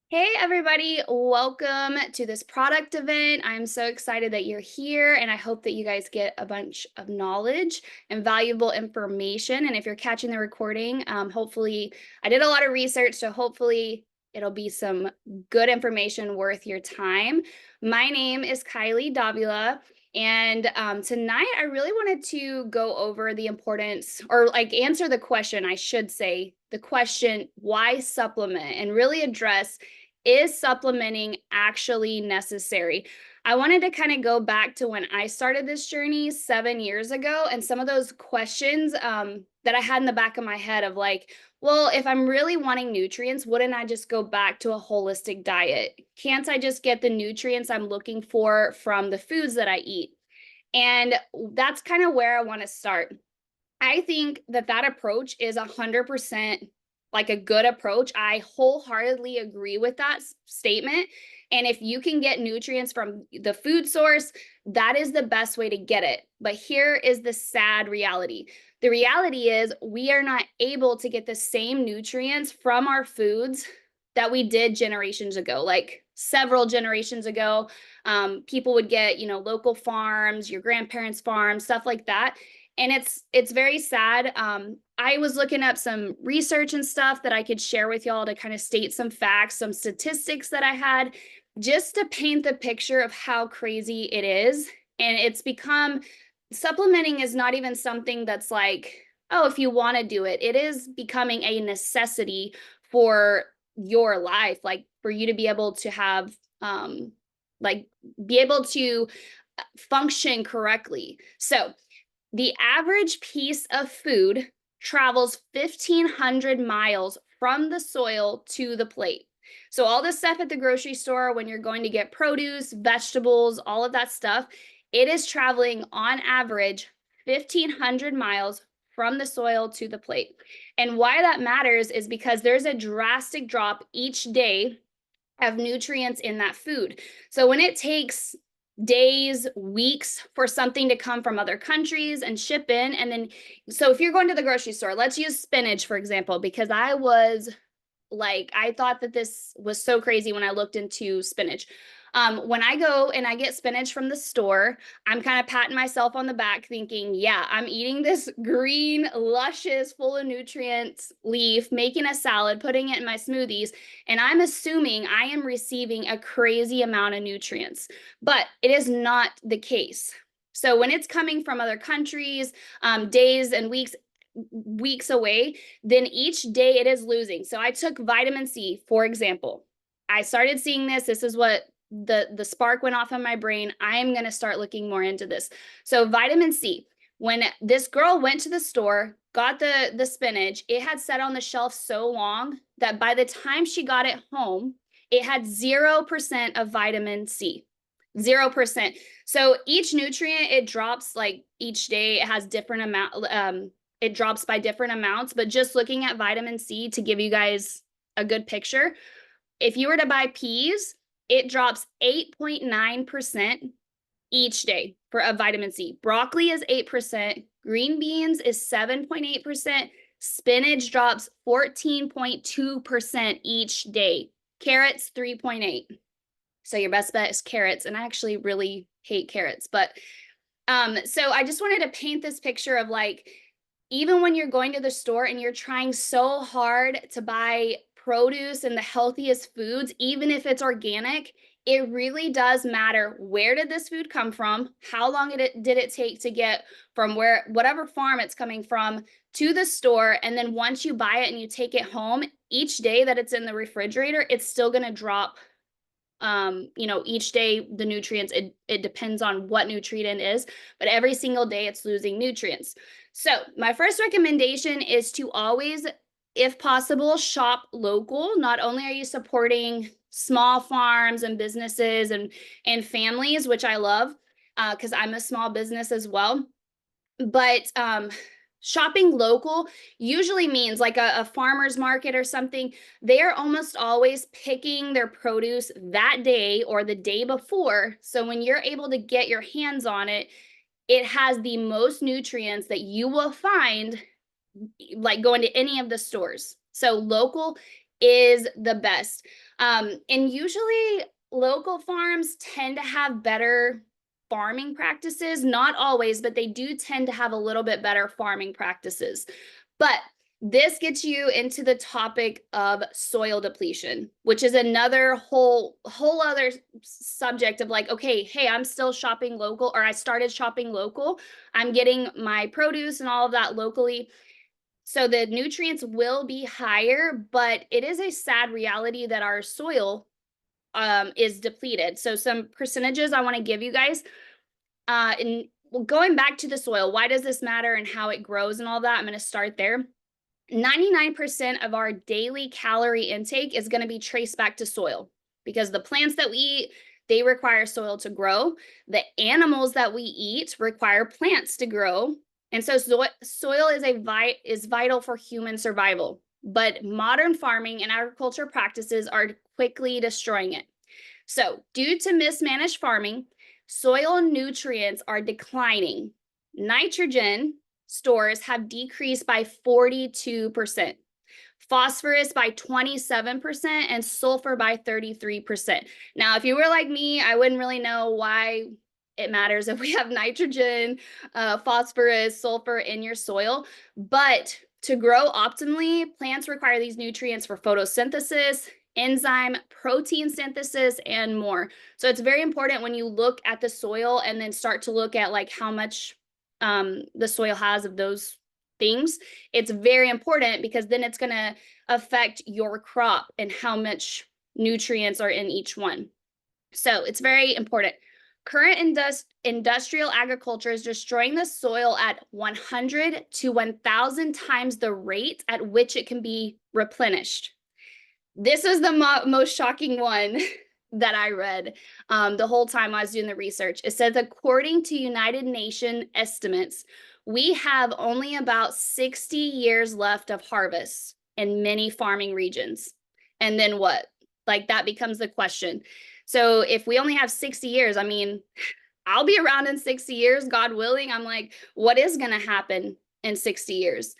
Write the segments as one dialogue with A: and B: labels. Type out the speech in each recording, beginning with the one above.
A: Hey everybody, welcome to this product event. I'm so excited that you're here and I hope that you guys get a bunch of knowledge and valuable information. And if you're catching the recording, hopefully I did a lot of research, so hopefully it'll be some good information worth your time. My name is Kylie Davila. And tonight, I really wanted to go over the importance, or like answer the question, I should say, the question, why supplement, and really address, is supplementing actually necessary? I wanted to kind of go back to when I started this journey 7 years ago and some of those questions that I had in the back of my head of like, well, if I'm really wanting nutrients, wouldn't I just go back to a holistic diet? Can't I just get the nutrients I'm looking for from the foods that I eat? And that's kind of where I want to start. I think that that approach is 100% like a good approach. I wholeheartedly agree with that statement. And if you can get nutrients from the food source, that is the best way to get it. But here is the sad reality. The reality is we are not able to get the same nutrients from our foods that we did generations ago, like several generations ago. People would get, local farms, your grandparents' farms, stuff like that, and it's very sad. I was looking up some research and stuff that I could share with y'all to kind of state some facts, some statistics that I had, just to paint the picture of how crazy it is. And it's become, supplementing is not even something that's like, oh, if you want to do it, it is becoming a necessity for your life, like for you to be able to have like be able to function correctly. So the average piece of food travels 1,500 miles from the soil to the plate. So, all this stuff at the grocery store, when you're going to get produce, vegetables, all of that stuff, it is traveling on average 1,500 miles from the soil to the plate. And why that matters is because there's a drastic drop each day of nutrients in that food. So when it takes days, weeks for something to come from other countries and ship in, and then, so if you're going to the grocery store, let's use spinach, for example, because I was like, I thought that this was so crazy when I looked into spinach. When I go and I get spinach from the store, I'm kind of patting myself on the back, thinking, yeah, I'm eating this green, luscious, full of nutrients leaf, making a salad, putting it in my smoothies, and I'm assuming I am receiving a crazy amount of nutrients. But it is not the case. So when it's coming from other countries, days and weeks away, then each day it is losing. So I took vitamin C, for example. I started seeing this. This is what the spark went off in my brain. I am going to start looking more into this. So vitamin C, when this girl went to the store, got the spinach, it had sat on the shelf so long that by the time she got it home, it had 0% of vitamin C. 0%. So each nutrient it drops like each day, it has different amount, it drops by different amounts, but just looking at vitamin C to give you guys a good picture, if you were to buy peas, it drops 8.9% each day for a vitamin C. Broccoli is 8%, green beans is 7.8%, spinach drops 14.2% each day, carrots 3.8. So your best bet is carrots, and I actually really hate carrots, but so I just wanted to paint this picture of like, even when you're going to the store and you're trying so hard to buy produce and the healthiest foods, even if it's organic, it really does matter, where did this food come from? How long did it take to get from whatever farm it's coming from to the store? And then once you buy it and you take it home, each day that it's in the refrigerator, it's still going to drop. Each day the nutrients, it depends on what nutrient is, but every single day it's losing nutrients. So my first recommendation is to always, if possible, shop local. Not only are you supporting small farms and businesses and families, which I love, because I'm a small business as well, but shopping local usually means like a farmer's market or something. They're almost always picking their produce that day or the day before. So when you're able to get your hands on it, it has the most nutrients that you will find like going to any of the stores. So local is the best. And usually local farms tend to have better farming practices, not always, but they do tend to have a little bit better farming practices. But this gets you into the topic of soil depletion, which is another whole other subject of like, okay, hey, I'm still shopping local, or I started shopping local. I'm getting my produce and all of that locally. So the nutrients will be higher, but it is a sad reality that our soil is depleted. So some percentages I want to give you guys. And going back to the soil, why does this matter and how it grows and all that? I'm going to start there. 99% of our daily calorie intake is going to be traced back to soil, because the plants that we eat, they require soil to grow. The animals that we eat require plants to grow. And so soil is vital for human survival. But modern farming and agriculture practices are quickly destroying it. So due to mismanaged farming, soil nutrients are declining. Nitrogen stores have decreased by 42%, phosphorus by 27%, and sulfur by 33%. Now, if you were like me, I wouldn't really know why it matters if we have nitrogen, phosphorus, sulfur in your soil. But to grow optimally, plants require these nutrients for photosynthesis, enzyme, protein synthesis, and more. So it's very important when you look at the soil and then start to look at like how much the soil has of those things. It's very important, because then it's going to affect your crop and how much nutrients are in each one. So it's very important. Current industrial agriculture is destroying the soil at 100 to 1,000 times the rate at which it can be replenished. This is the most shocking one that I read the whole time I was doing the research. It says, according to United Nations estimates, we have only about 60 years left of harvest in many farming regions. And then what? Like, that becomes the question. So if we only have 60 years, I mean, I'll be around in 60 years, God willing. I'm like, what is going to happen in 60 years?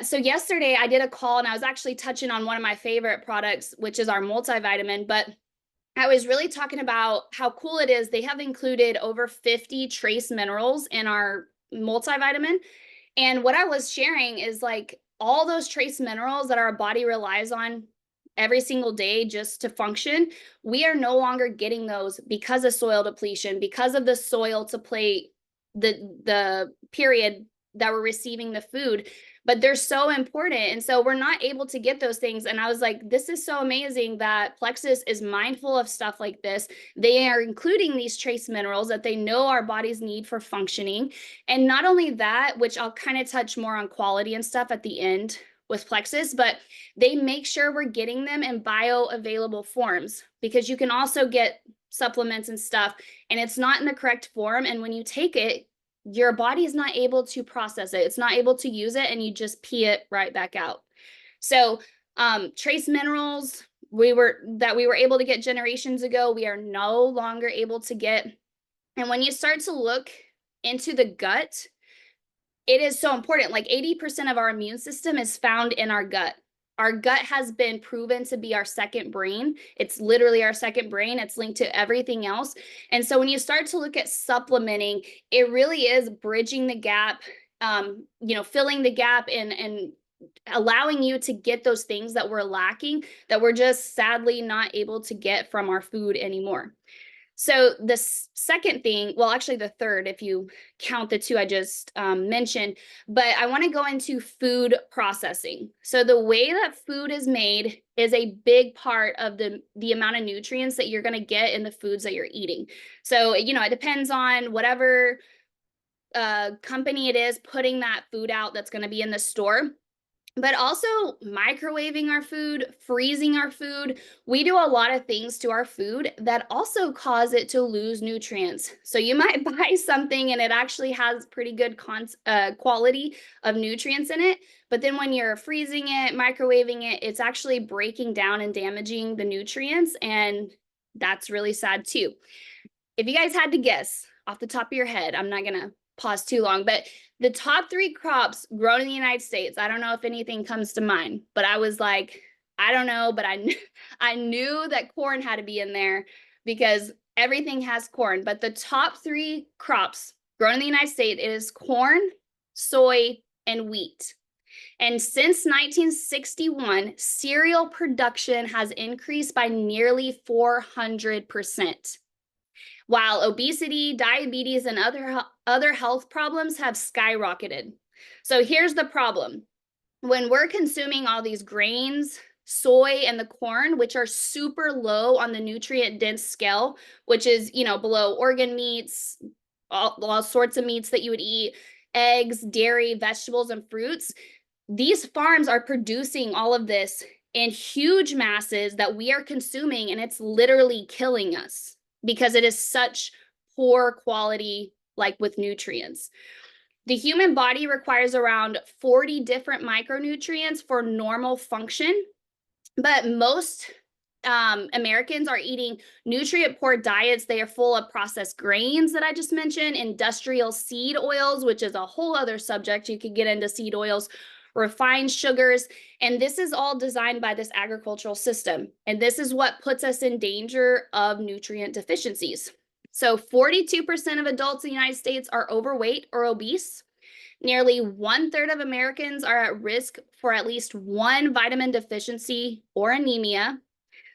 A: So yesterday I did a call and I was actually touching on one of my favorite products, which is our multivitamin, but I was really talking about how cool it is. They have included over 50 trace minerals in our multivitamin. And what I was sharing is like all those trace minerals that our body relies on every single day just to function, we are no longer getting those because of soil depletion, because of the soil to play the period that we're receiving the food. But they're so important. And so we're not able to get those things. And I was like, this is so amazing that Plexus is mindful of stuff like this. They are including these trace minerals that they know our bodies need for functioning. And not only that, which I'll kind of touch more on quality and stuff at the end with Plexus, but they make sure we're getting them in bioavailable forms, because you can also get supplements and stuff and it's not in the correct form. And when you take it, your body is not able to process it. It's not able to use it, and you just pee it right back out. So trace minerals we were able to get generations ago, we are no longer able to get. And when you start to look into the gut, it is so important. Like 80% of our immune system is found in our gut. Our gut has been proven to be our second brain. It's literally our second brain. It's linked to everything else. And so when you start to look at supplementing, it really is bridging the gap, filling the gap and allowing you to get those things that we're lacking, that we're just sadly not able to get from our food anymore. So the second thing, well, actually the third, if you count the two I just mentioned, but I want to go into food processing. So the way that food is made is a big part of the amount of nutrients that you're going to get in the foods that you're eating. So, it depends on whatever company it is putting that food out that's going to be in the store. But also microwaving our food, freezing our food. We do a lot of things to our food that also cause it to lose nutrients. So you might buy something and it actually has pretty good quality of nutrients in it. But then when you're freezing it, microwaving it, it's actually breaking down and damaging the nutrients. And that's really sad too. If you guys had to guess off the top of your head, I'm not going to pause too long, but the top 3 crops grown in the United States, I don't know if anything comes to mind, but I was like, I don't know, but I knew that corn had to be in there because everything has corn. But the top three crops grown in the United States is corn, soy, and wheat. And since 1961, cereal production has increased by nearly 400%, while obesity, diabetes, and other health problems have skyrocketed. So here's the problem. When we're consuming all these grains, soy, and the corn, which are super low on the nutrient dense scale, which is, below organ meats, all sorts of meats that you would eat, eggs, dairy, vegetables, and fruits, these farms are producing all of this in huge masses that we are consuming, and it's literally killing us because it is such poor quality, like with nutrients. The human body requires around 40 different micronutrients for normal function, but most Americans are eating nutrient poor diets. They are full of processed grains that I just mentioned, industrial seed oils, which is a whole other subject. You could get into seed oils, refined sugars, and this is all designed by this agricultural system. And this is what puts us in danger of nutrient deficiencies. So 42% of adults in the United States are overweight or obese. Nearly 1/3 of Americans are at risk for at least one vitamin deficiency or anemia.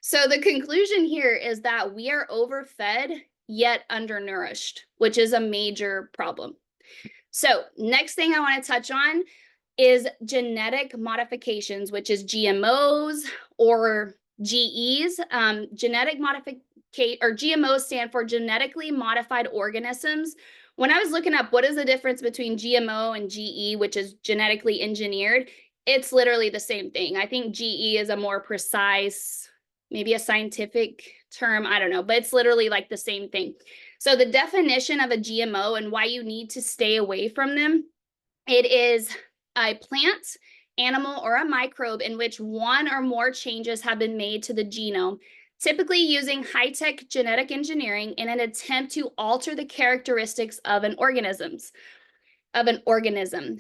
A: So the conclusion here is that we are overfed yet undernourished, which is a major problem. So next thing I want to touch on is genetic modifications, which is GMOs or GEs. Genetic modification, or GMOs stand for genetically modified organisms. When I was looking up what is the difference between GMO and GE, which is genetically engineered, it's literally the same thing. I think GE is a more precise, maybe a scientific term, I don't know, but it's literally like the same thing. So the definition of a GMO and why you need to stay away from them, it is a plant, animal, or a microbe in which one or more changes have been made to the genome, typically using high-tech genetic engineering in an attempt to alter the characteristics of an organism.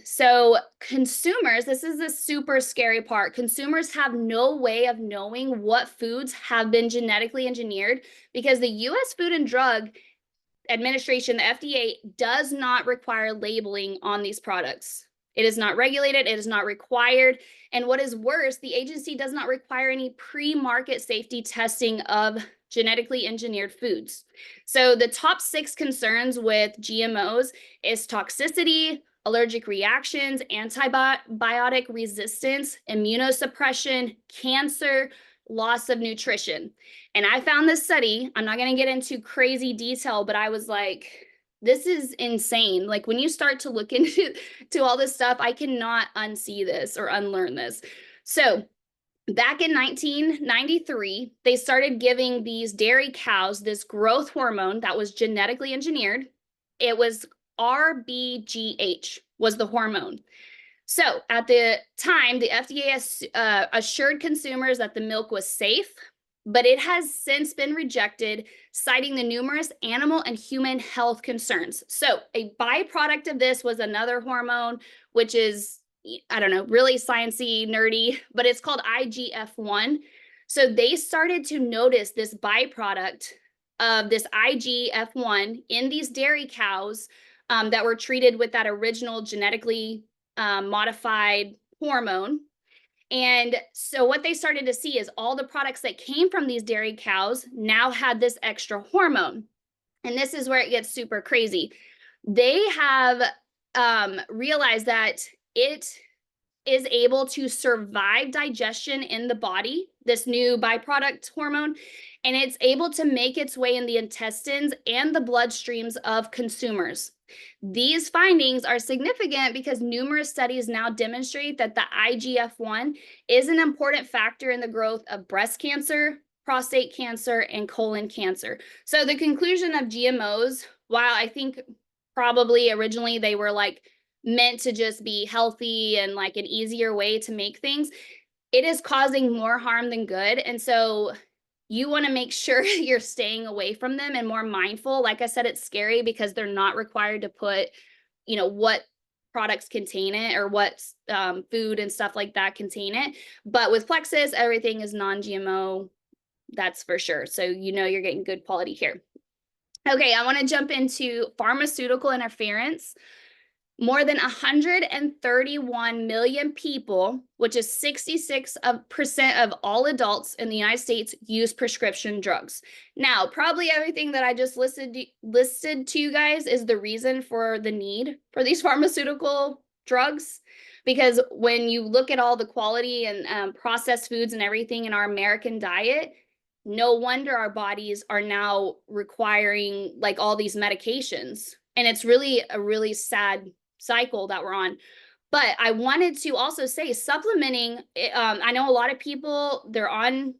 A: So consumers, this is the super scary part. Consumers have no way of knowing what foods have been genetically engineered because the US Food and Drug Administration, the FDA, does not require labeling on these products. It is not regulated, it is not required. And what is worse, the agency does not require any pre-market safety testing of genetically engineered foods. So the top 6 concerns with GMOs is toxicity, allergic reactions, antibiotic resistance, immunosuppression, cancer, loss of nutrition. And I found this study, I'm not going to get into crazy detail, but I was like, this is insane. Like when you start to look into all this stuff, I cannot unsee this or unlearn this. So back in 1993, they started giving these dairy cows this growth hormone that was genetically engineered. It was RBGH was the hormone. So at the time, the FDA assured consumers that the milk was safe, but it has since been rejected, citing the numerous animal and human health concerns. So a byproduct of this was another hormone, which is, I don't know, really sciencey, nerdy, but it's called IGF-1. So they started to notice this byproduct of this IGF-1 in these dairy cows that were treated with that original genetically modified hormone. And so what they started to see is all the products that came from these dairy cows now had this extra hormone. And this is where it gets super crazy. They have realized that it is able to survive digestion in the body, this new byproduct hormone, and it's able to make its way in the intestines and the bloodstreams of consumers. These findings are significant because numerous studies now demonstrate that the IGF-1 is an important factor in the growth of breast cancer, prostate cancer, and colon cancer. So the conclusion of GMOs, while I think probably originally they were like meant to just be healthy and like an easier way to make things, it is causing more harm than good. And so you want to make sure you're staying away from them and more mindful. Like I said, it's scary because they're not required to put, what products contain it or what food and stuff like that contain it. But with Plexus, everything is non-GMO. That's for sure. So you're getting good quality here. Okay, I want to jump into pharmaceutical interference. More than 131 million people, which is 66% of all adults in the United States, use prescription drugs. Now, probably everything that I just listed to you guys is the reason for the need for these pharmaceutical drugs. Because when you look at all the quality and processed foods and everything in our American diet, no wonder our bodies are now requiring like all these medications. And it's really a really sad cycle that we're on. But I wanted to also say supplementing, I know a lot of people, they're on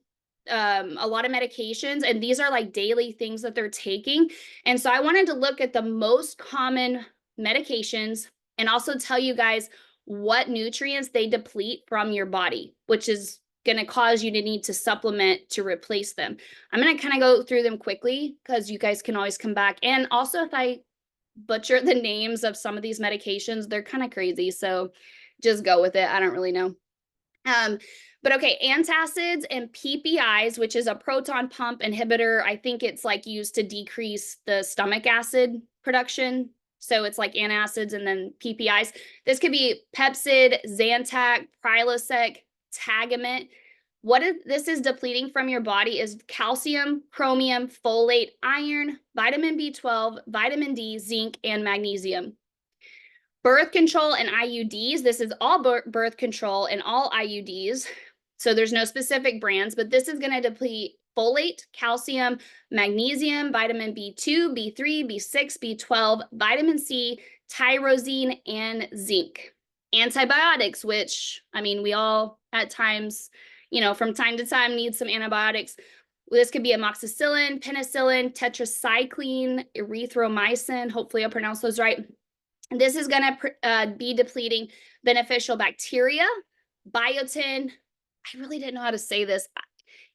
A: a lot of medications, and these are like daily things that they're taking. And so I wanted to look at the most common medications and also tell you guys what nutrients they deplete from your body, which is going to cause you to need to supplement to replace them. I'm going to kind of go through them quickly because you guys can always come back. And also, if I butcher the names of some of these medications, they're kind of crazy, so just go with it. I don't really know. But okay, antacids and PPIs, which is a proton pump inhibitor. I think it's like used to decrease the stomach acid production. So it's like antacids and then PPIs. This could be Pepcid, Zantac, Prilosec, Tagamet. What this is depleting from your body is calcium, chromium, folate, iron, vitamin B12, vitamin D, zinc, and magnesium. Birth control and IUDs. This is all birth control and all IUDs. So there's no specific brands, but this is going to deplete folate, calcium, magnesium, vitamin B2, B3, B6, B12, vitamin C, tyrosine, and zinc. Antibiotics, which, I mean, we all at times, from time to time need some antibiotics. This could be amoxicillin, penicillin, tetracycline, erythromycin. Hopefully I pronounced those right. This is going to be depleting beneficial bacteria, biotin. I really didn't know how to say this.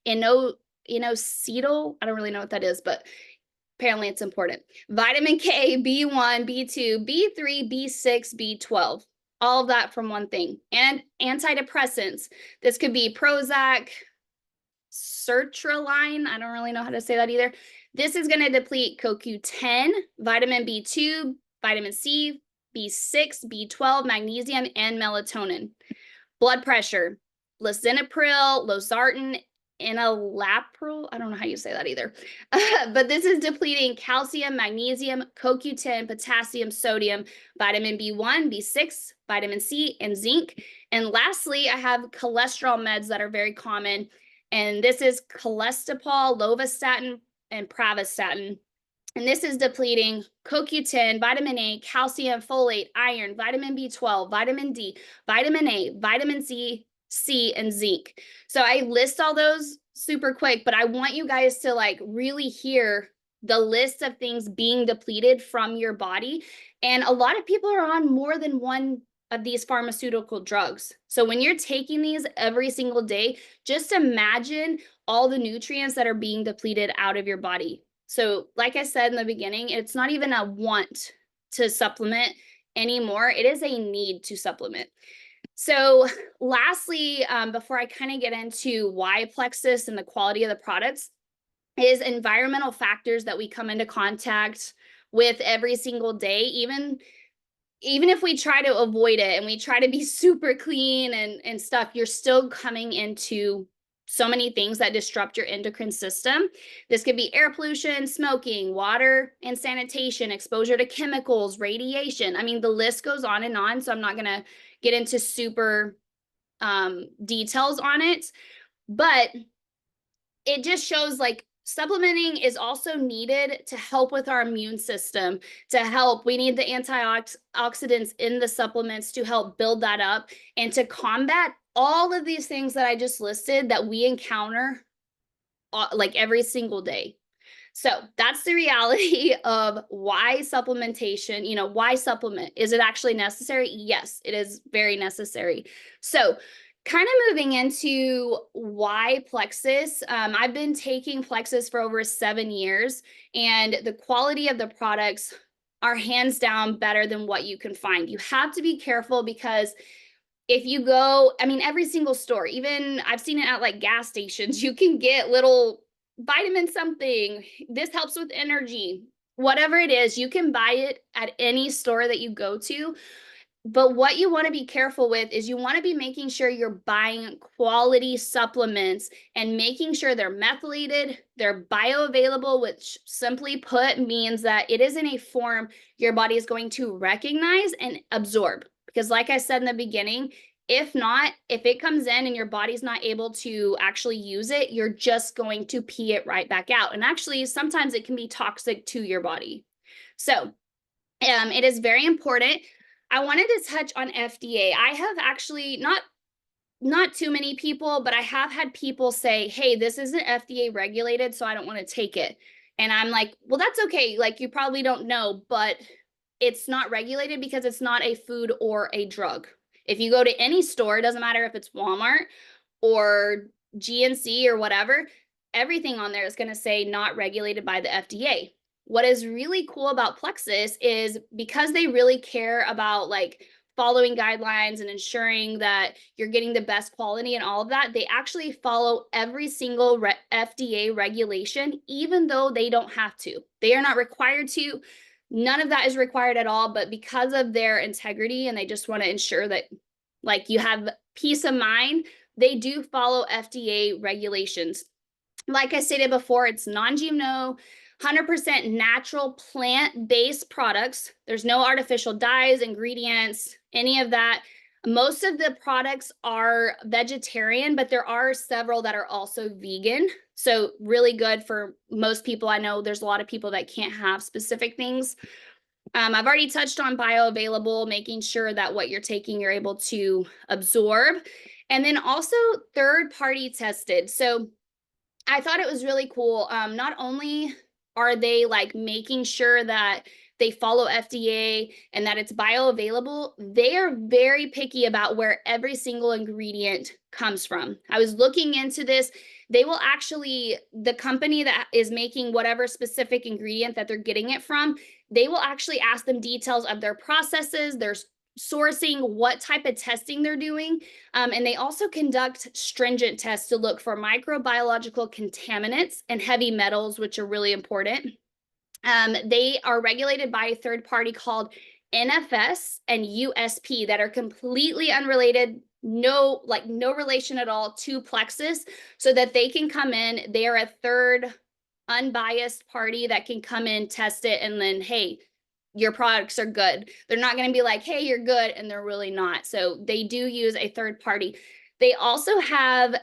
A: Inositol. I don't really know what that is, but apparently it's important. Vitamin K, B1, B2, B3, B6, B12. All of that from one thing. And antidepressants. This could be Prozac, sertraline. I don't really know how to say that either. This is going to deplete CoQ10, vitamin B2, vitamin C, B6, B12, magnesium, and melatonin. Blood pressure. Lisinopril, losartan, enalapril. I don't know how you say that either. But this is depleting calcium, magnesium, CoQ10, potassium, sodium, vitamin B1, B6, vitamin C, and zinc. And lastly, I have cholesterol meds that are very common. And this is cholestyramine, lovastatin, and pravastatin. And this is depleting CoQ10, vitamin A, calcium, folate, iron, vitamin B12, vitamin D, vitamin A, vitamin C, and zinc. So I list all those super quick, but I want you guys to like really hear the list of things being depleted from your body. And a lot of people are on more than one of these pharmaceutical drugs. So when you're taking these every single day, just imagine all the nutrients that are being depleted out of your body. So like I said in the beginning, it's not even a want to supplement anymore. It is a need to supplement. So lastly, before I kind of get into why Plexus and the quality of the products, is environmental factors that we come into contact with every single day. Even if we try to avoid it and we try to be super clean and stuff, you're still coming into so many things that disrupt your endocrine system. This could be air pollution, smoking, water and sanitation, exposure to chemicals, radiation. I mean, the list goes on and on. So I'm not going to get into super details on it, but it just shows like supplementing is also needed to help with our immune system, to help. We need the antioxidants in the supplements to help build that up and to combat all of these things that I just listed that we encounter like every single day. So that's the reality of why supplementation, why supplement? Is it actually necessary? Yes, it is very necessary. So kind of moving into why Plexus. I've been taking Plexus for over 7 years, and the quality of the products are hands down better than what you can find. You have to be careful because if you go, I mean, every single store, even I've seen it at like gas stations, you can get little vitamin something. This helps with energy. Whatever it is, you can buy it at any store that you go to. But what you want to be careful with is you want to be making sure you're buying quality supplements and making sure they're methylated, they're bioavailable, which simply put means that it is in a form your body is going to recognize and absorb. Because like I said in the beginning, if not, if it comes in and your body's not able to actually use it, you're just going to pee it right back out. And actually, sometimes it can be toxic to your body. So it is very important. I wanted to touch on FDA. I have actually not too many people, but I have had people say, "Hey, this isn't FDA regulated, so I don't want to take it." And I'm like, "Well, that's okay. Like you probably don't know, but it's not regulated because it's not a food or a drug. If you go to any store, it doesn't matter if it's Walmart or GNC or whatever, everything on there is going to say not regulated by the FDA. What is really cool about Plexus is because they really care about like following guidelines and ensuring that you're getting the best quality and all of that, they actually follow every single FDA regulation, even though they don't have to. They are not required to. None of that is required at all, but because of their integrity and they just want to ensure that like you have peace of mind, they do follow FDA regulations. Like I stated before, it's non-GMO, 100% natural plant-based products. There's no artificial dyes, ingredients, any of that. Most of the products are vegetarian, but there are several that are also vegan. So really good for most people. I know there's a lot of people that can't have specific things. I've already touched on bioavailable, making sure that what you're taking, you're able to absorb. And then also third-party tested. So I thought it was really cool. Not only are they like making sure that they follow FDA and that it's bioavailable, they are very picky about where every single ingredient comes from. I was looking into this. They will actually, the company that is making whatever specific ingredient that they're getting it from, they will actually ask them details of their processes, their sourcing, what type of testing they're doing. And they also conduct stringent tests to look for microbiological contaminants and heavy metals, which are really important. They are regulated by a third party called NFS and USP that are completely unrelated, no relation at all to Plexus, so that they can come in. They are a third unbiased party that can come in, test it, and then, hey, your products are good. They're not going to be like, hey, you're good, and they're really not. So they do use a third party. They also have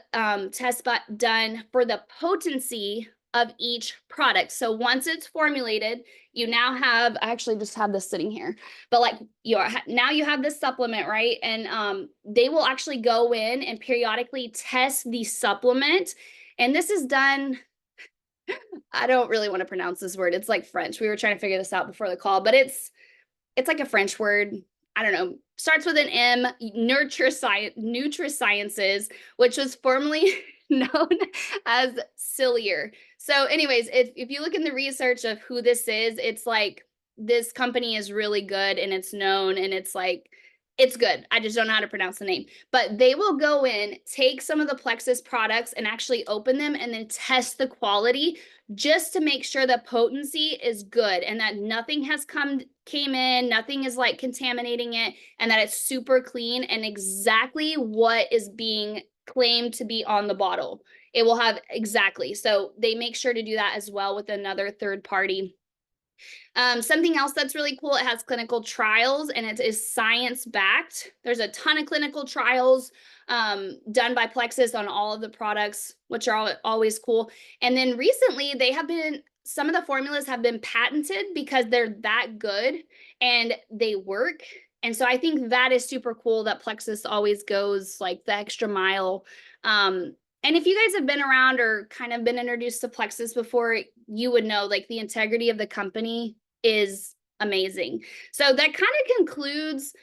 A: tests done for the potency of each product. So once it's formulated, you now have, I actually just have this sitting here, but like now you have this supplement, right? And they will actually go in and periodically test the supplement. And this is done, I don't really want to pronounce this word. It's like French. We were trying to figure this out before the call, but it's like a French word. I don't know. Starts with an M, Nutrisciences, which was formerly known as Ciliar. So anyways, if you look in the research of who this is, it's like this company is really good and it's known and it's like, it's good. I just don't know how to pronounce the name. But they will go in, take some of the Plexus products and actually open them and then test the quality just to make sure the potency is good and that nothing has came in, nothing is like contaminating it, and that it's super clean and exactly what is being claimed to be on the bottle. It will have exactly. So they make sure to do that as well with another third party. Something else that's really cool, it has clinical trials and it is science-backed. There's a ton of clinical trials done by Plexus on all of the products, which are always cool. And then recently some of the formulas have been patented because they're that good and they work. And so I think that is super cool that Plexus always goes like the extra mile. And if you guys have been around or kind of been introduced to Plexus before, you would know like the integrity of the company is amazing. So that kind of concludes,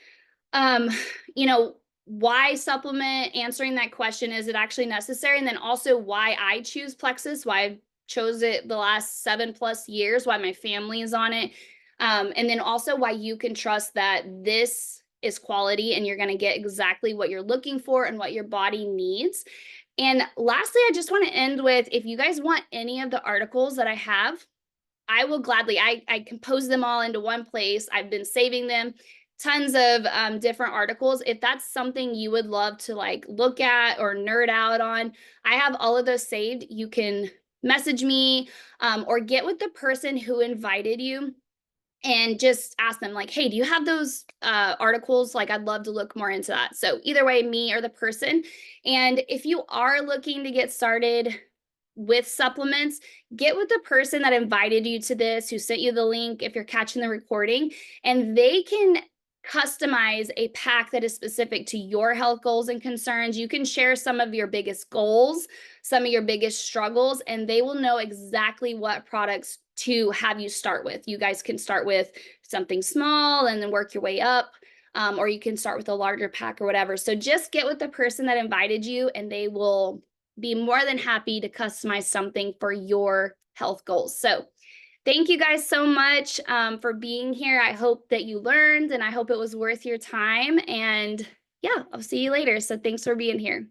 A: you know, why supplement, answering that question, is it actually necessary? And then also why I choose Plexus, why I chose it the last 7+ years, why my family is on it. And then also why you can trust that this is quality and you're going to get exactly what you're looking for and what your body needs. And lastly, I just want to end with, if you guys want any of the articles that I have, I will gladly, I compose them all into one place. I've been saving them, tons of different articles. If that's something you would love to like look at or nerd out on, I have all of those saved. You can message me or get with the person who invited you and just ask them like, hey, do you have those articles? Like, I'd love to look more into that. So either way, me or the person. And if you are looking to get started with supplements, get with the person that invited you to this, who sent you the link, if you're catching the recording, and they can customize a pack that is specific to your health goals and concerns. You can share some of your biggest goals, some of your biggest struggles, and they will know exactly what products to have you start with. You guys can start with something small and then work your way up. Or you can start with a larger pack or whatever. So just get with the person that invited you and they will be more than happy to customize something for your health goals. So thank you guys so much for being here. I hope that you learned and I hope it was worth your time. And yeah, I'll see you later. So thanks for being here.